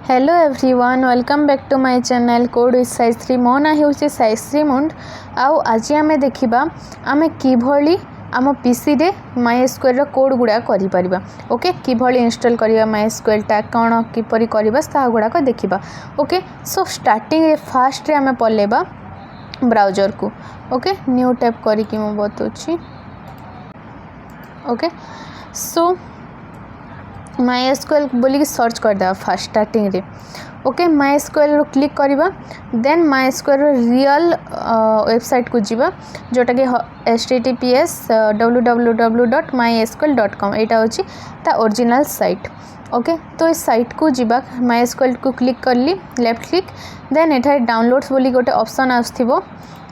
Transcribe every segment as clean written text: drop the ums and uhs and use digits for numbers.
Hello everyone welcome back to my channel code with Saishree मो ना हूँ साइश्री मुंड आउ आज आम देखा आम कि आम पीसी रे MySQL रो कोड गुड़ा करिपरिबा ओके किभली इंस्टॉल करिबा MySQL टा कोन किपरि करिबा ता गुड़ा देखिबा ओके। सो स्टार्टिंग रे फास्ट रे आम पलेबा ब्राउजर को ओके न्यू टैब करिकि मो बतौछि ओके। सो MySQL बोलिकी सर्च करदे फास्ट स्टार्टिंग रे ओके MySQL रो क्लिक करवा देन MySQL रो रियल वेबसाइट को जीवा जोटा कि https www.mysql.com एटा होची ता ओरिजिनल साइट ओके। तो इस साइट को जीवा MySQL को क्लिक करली लेफ्ट क्लिक देन एठारे डाउनलोड्स बोली गोटे ऑप्शन आसथिबो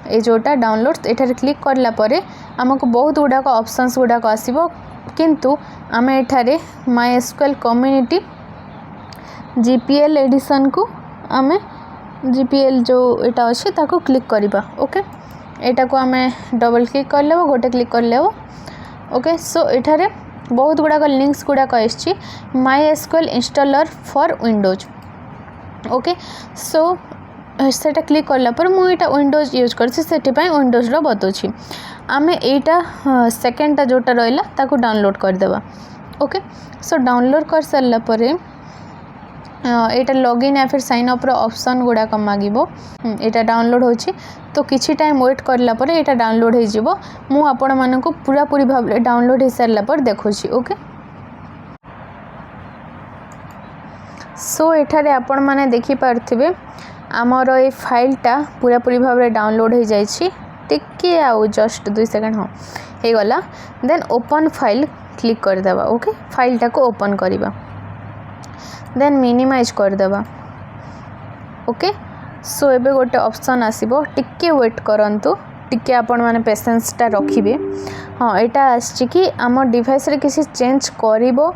ए जोटा डाउनलोड्स एठारे क्लिक करला परे हमको बहुत गुडा ऑप्शंस गुडा आसीबो किंतु आमे एठारे MySQL कम्युनिटी GPL एडिशन को आमे GPL जो एटा अछि ताको क्लिक करिबा ओके। एटा को आमे डबल क्लिक कर लेबो गोटे क्लिक कर लेबो ओके। सो एठारे बहुत गुडा लिंक्स गुडा आछि MySQL installer for Windows okay. So सेटा क्लिक करला पर मु एटा विंडोज यूज करछि सेठी पय विंडोज रो बतौछि आमे एटा सेकंड टा जोटा रहला ताको डाउनलोड कर देबा ओके। सो डाउनलोड कर सरला परे एटा लॉगिन या फिर साइन अप रो ऑप्शन गुडा कम मागिबो एटा डाउनलोड होछि तो किछि टाइम वेट करला परे एटा डाउनलोड हे जिवो मु आपण मानको पूरा पूरी भाबले डाउनलोड हे सरला पर देखोछि ओके। सो एठारे आपण माने देखि पारथिबे आमर ए फाइल टा पूरा पूरी भाबले डाउनलोड हो जाइछि टिके आउ जस्ट 2 सेकंड हो गला देन ओपन फाइल क्लिक कर देबा ओके। फाइल टा को ओपन करिबा देन मिनिमाइज कर देबा ओके। सो एबे गोटे ऑप्शन आसीबो टिके वेट करंतु टिके आपण माने पेशेंस टा रखिबे हां एटा आछि कि आम डिवाइस रे किसी चेंज करिवो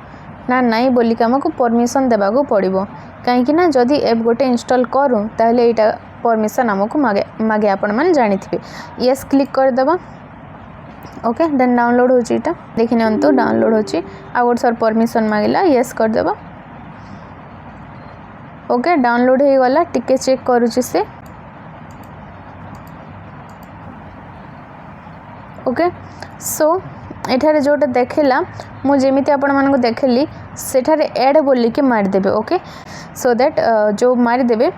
ना नहीं बोली हमको परमिशन देबा को पड़िबो कहीं ना जदि एप गोटे इंस्टॉल करूँ ताहले एटा परमिशन आमको मागे आपण माने जानिथिबे यस क्लिक कर देबा ओके। देन डाउनलोड होची एटा देखि नंतु डाउनलोड होची आ गोट सर परमिशन मागिला यस कर देबा ओके। डाउनलोड हे गला टिके चेक करूची से ओके। सो एठारे जोटा देखला मु जेमिति आपण मानको देखली सेठारे ऐड बोली के मार देबे ओके। सो दैट जो मार देबे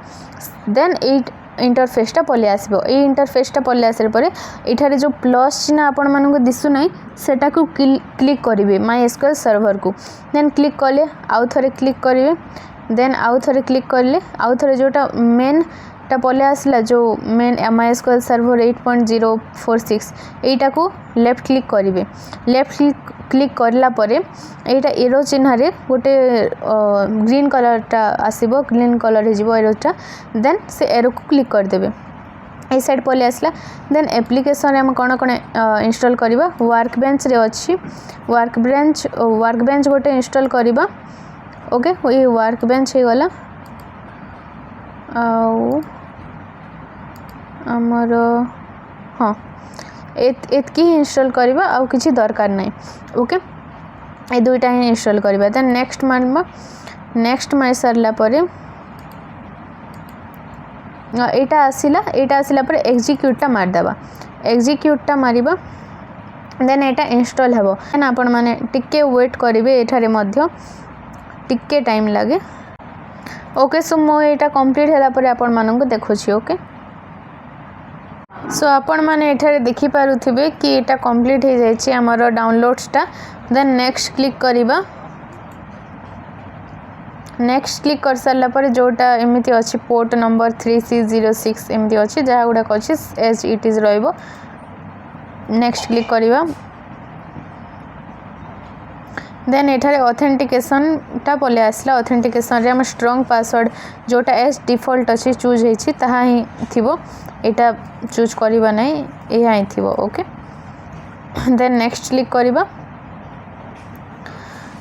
देन एट इंटरफेस टा पले आसीबो ए इंटरफेस टा पले आसर परे एठारे जो प्लस चिन्ह आपण मानको दिसु नै सेटा को क्लिक करिवे MySQL सर्वर को देन क्लिक करले आउ थरे क्लिक करिवे देन आउ थरे क्लिक करले आउ थरे जोटा मेन टा पले आसला जो मेन MySQL सर्वर 8.046 एटा को लेफ्ट क्लिक करिवे लेफ्ट क्लिक करला परे एटा एरो चिन्ह रे गोटे ग्रीन कलर टा आसीबो ग्रीन कलर हे जिवो एरो टा देन से एरो को क्लिक कर देबे ए साइड पले आसला देन एप्लीकेशन रे हम कोन कोन इंस्टॉल करबा वर्क बेंच रे अछि वर्क बेंच गोटे इंस्टॉल करबा ओके। ये वर्क बेंच हे गला आउ आमर हाँ एतकी ही इंस्टॉल करबा आउ किछि दरकार नै ओके। ए दुईटा ही इंस्टॉल करबा देन नेक्स्ट मारबा नेक्स्ट मार सरला परे एटा आसिला परे एग्जीक्यूट टा मार देबा एग्जीक्यूट टा मारिबा देन एटा इंस्टॉल हेबो देन आपण माने टिके वेट करिवे एठारे मध्य टिके टाइम लागे ओके। सो मो एटा कंप्लीट होला परे आपण माननको देखोछि ओके। सो आपण माने एठारे देखि पारुथिबे कि एटा कंप्लीट हे जायछि हमर डाउनलोड्स टा देन नेक्स्ट क्लिक करिबा नेक्स्ट क्लिक कर सरला परे जोटा एमिति अछि पोर्ट नंबर 3C06 एमिति अछि जहा गुडा अछि एज इट इज रहइबो नेक्स्ट क्लिक करिबा देन एठारे ऑथेंटिकेशन टा पले आसला ऑथेंटिकेशन रे हम स्ट्रांग पासवर्ड जोटा एज डिफॉल्ट अछि चूज हेछि ताहा ही थिबो एटा चूज करिबा नै एहा ही थिबो ओके। देन नेक्स्ट क्लिक करिबा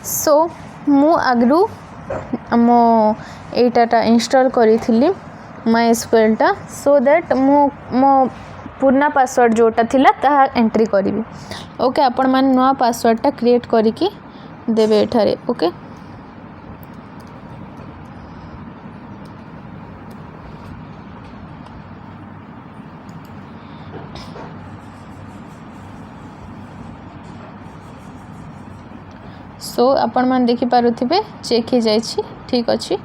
सो मु आगरु मो एटा इंस्टॉल करिथिली MySQL टा सो दैट मो पुराना पासवर्ड जोटा थिला ताहा एंट्री करिवि ओके। आपण मान नवा पासवर्ड टा क्रिएट करिकि देबे एठारे ओके। सो आपण मान देखि पारुथिबे चेक हो जाय छी ठीक अछि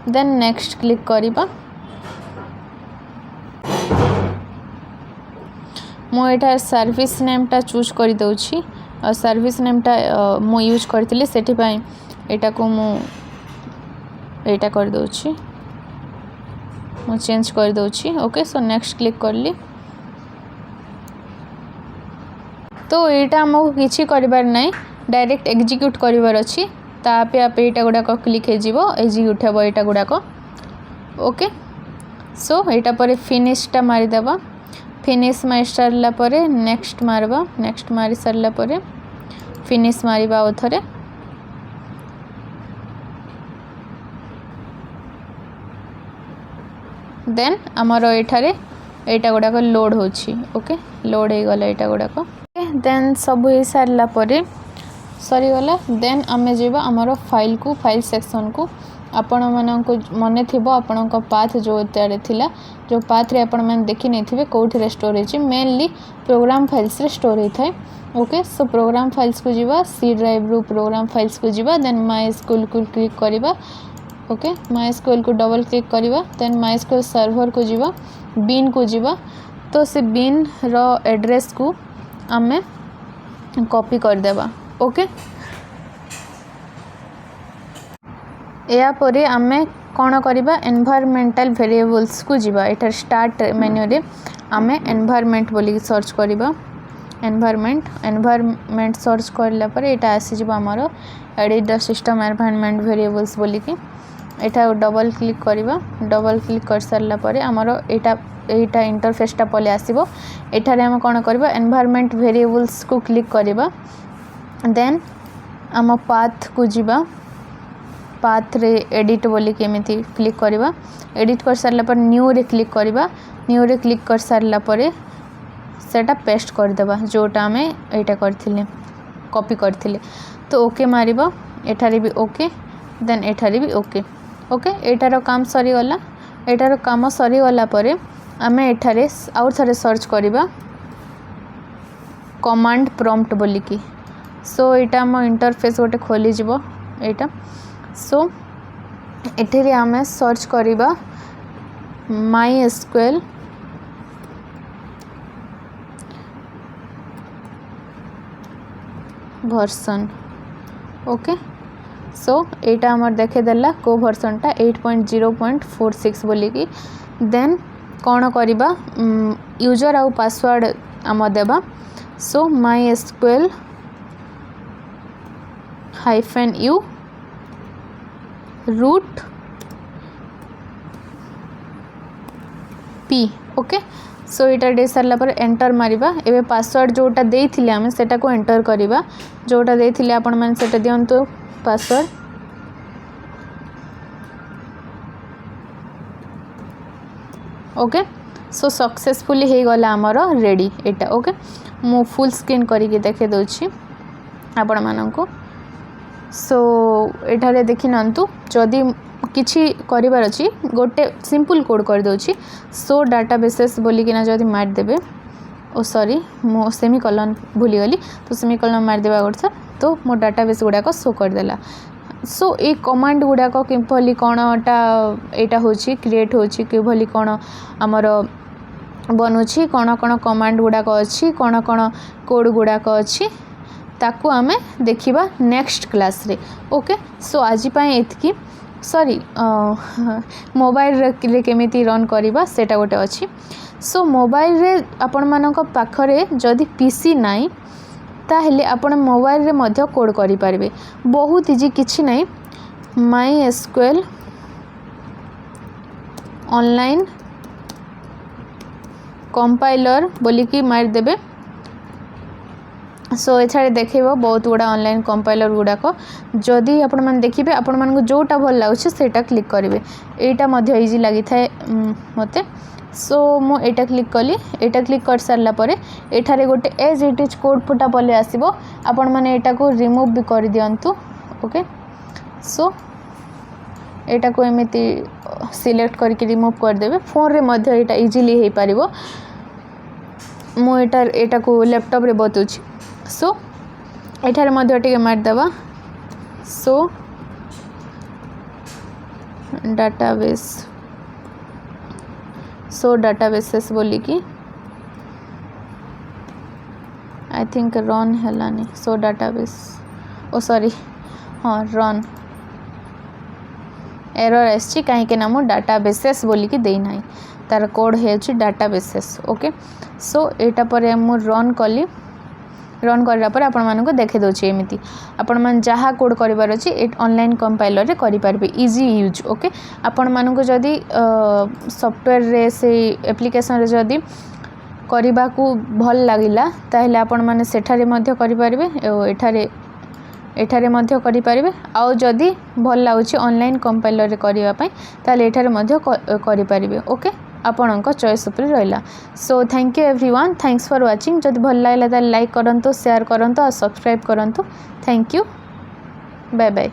देन नेक्स्ट क्लिक करिबा मो एटा सर्विस नेम टा चूज कर दउछि और सर्विस नेम टा मो यूज करथिले सेठी पई एटा को मो एटा कर दउछि मो चेंज कर दउछि ओके सो नेक्स्ट क्लिक करली तो एटा हमको किछि करिबार नै डायरेक्ट एग्जीक्यूट करिबार अछि तापे आप एटा गुडा को क्लिक हे जिवो एग्जीक्यूट हेबो एटा गुडा को ओके सो एटा परे फिनिश टा मारि देबा फिनिश मारि सारला परे नेक्स्ट मारबा नेक्स्ट मारि सारला परे फिनिश मारिबा ओथरे देन हमरो एठारे एटा गुडा को लोड होछि ओके लोड हे गला एटा गुडा को देन सब हो सारला परे सरी गला देन आमे जेबा हमरो फाइल को फाइल सेक्शन को आपण मानक मने थिबो आपण को पाथ जो एतारे थिला जो पाथ रे आपण मन देखि नै थिबे कोठी स्टोरेज मेनली प्रोग्राम फाइल्स रे स्टोर हे थाए ओके सो प्रोग्राम फाइल्स को जीवा सी ड्राइव रो प्रोग्राम फाइल्स को जीवा देन MySQL को क्लिक करिबा ओके MySQL को डबल क्लिक करिबा देन MySQL सर्वर को जीवा बीन को जीवा तो से बीन रो एड्रेस को आमे कॉपी कर देबा ओके या परे आमे कोन करिबा एनवायरमेंटल वेरिएबल्स को जीवा एटा स्टार्ट मेन्यू रे आमे एनवायरमेंट बोली सर्च करिबा एनवायरमेंट सर्च करला पर एटा आसी जीवा हमरो edit the system environment variables बोली कि एटा डबल क्लिक करिबा डबल क्लिक कर सारला पर हमरो एटा इंटरफेस टा पले आसीबो एटा रे हम कोन करबा एनवायरमेंट वेरिएबल्स को क्लिक करिबा देन हम पाथ को जीवा पाथ रे एडिट बोली केमिति क्लिक करिबा एडिट कर सारला पर न्यू रे क्लिक करिबा न्यू रे क्लिक कर सारला परे सेटा पेस्ट कर देबा जोटा हमें एटा करथिले कॉपी करथिले तो ओके मारिबा एठारे भी ओके देन एठारे भी ओके ओके एटारो काम सरी गला एटारो काम सरी गला परे हमें एठारे आउर थरे सर्च करिबा कमांड प्रॉम्प्ट बोली की सो एटा हम इंटरफेस गोटे खोली जिवो एटा सो एठेरे आमे सर्च करिबा MySQL वर्जन ओके सो एटा हमर देखे देला को वर्जन टा 8.0.46 बोली की देन कोन करिबा यूजर आउ पासवर्ड हम देबा so MySQL -u root p okay so एटा दे सरला पर एंटर मारिबा एबे पासवर्ड जोटा देइथिले हम सेटा को एंटर करिबा जोटा देइथिले आपण मन सेटा दियंतो पासवर्ड ओके सो सक्सेसफुली हे गला हमरो रेडी एटा ओके मो फुल स्क्रीन करी के देखे दोछि आपण मानन को सो एठारे देखि नंतु जदी किछि करिवार अछि गोटे सिंपल कोड कर दोछि सो डाटाबेसेस बोली किना जदी मार देबे ओ सॉरी मो सेमीकोलन भूली गली तो सेमीकोलन मार देबा गोटे तो मो डाटाबेस गुडा को शो कर देला सो ए कमांड गुडा को किंपली कोनटा एटा होछि क्रिएट होछि कि भली कोन हमर बनुछि कोन कोन कमांड गुडा को अछि कोन कोन कोड गुडा को अछि ताकू आमे देखिबा नेक्स्ट क्लास रे ओके सो आजि पय एतकी सॉरी मोबाइल रे केमिति रन करिबा सेटा गोटे अछि सो मोबाइल रे आपण मानक पाखरे जदी पीसी नाही ताहेले आपण मोबाइल रे मध्य कोड करि पारबे बहुत इजी किछि नाही MySQL ऑनलाइन कंपाइलर बोली की मार देबे सो एथारे देखिबो बहुत गुडा ऑनलाइन कंपाइलर गुडा को जदी आपण मन देखिबे आपण मन को जोटा भल लागुछ सेटा क्लिक करिवे एटा मध्य इजी लागि थाए मते सो मो एटा क्लिक कली एटा क्लिक कर सारला परे एठारे गोटे एज इट इज कोड फुटा पले आसीबो आपण माने एटा को रिमूव भी कर दियंतु ओके सो एटा को एमिति सिलेक्ट करके रिमूव कर देबे फोन रे मध्य एटा इजीली हे पारिबो मो एटा को लैपटॉप रे बतुछि सो एठारे मध्य टिके मार देबा सो डाटाबेसेस बोलिकी आई थिंक रन हेलानी सो डाटाबेस ओ सॉरी हाँ रन एरर आसी कहीं ना मु डाटाबेसेस बोलिकी देना तार कोड है डाटाबेसेस ओके सो एटा पर मु रन कली रन करला पर आपण मानको देखे दोछि एमिति आपण मान जहा कोड करिवार अछि ऑनलाइन कंपाइलर रे करि पारबे इजी यूज ओके आपण मानको जदी सॉफ्टवेयर रे से एप्लिकेशन रे जदी करिबा को भल लागिला ताहेले आपण माने सेठारे मध्य करि पारबे एठारे मध्य करि पारबे आ जदी भल लागुछि ऑनलाइन कंपाइलर रे करिवा पई ताहेले एठारे मध्य करि पारबे ओके आपणक चॉइस उपर रहा so thank you everyone thanks for watching जब भल लगे लाइक करंतु शेयर करंतु और सब्सक्राइब करंतु थैंक यू बाय बाय।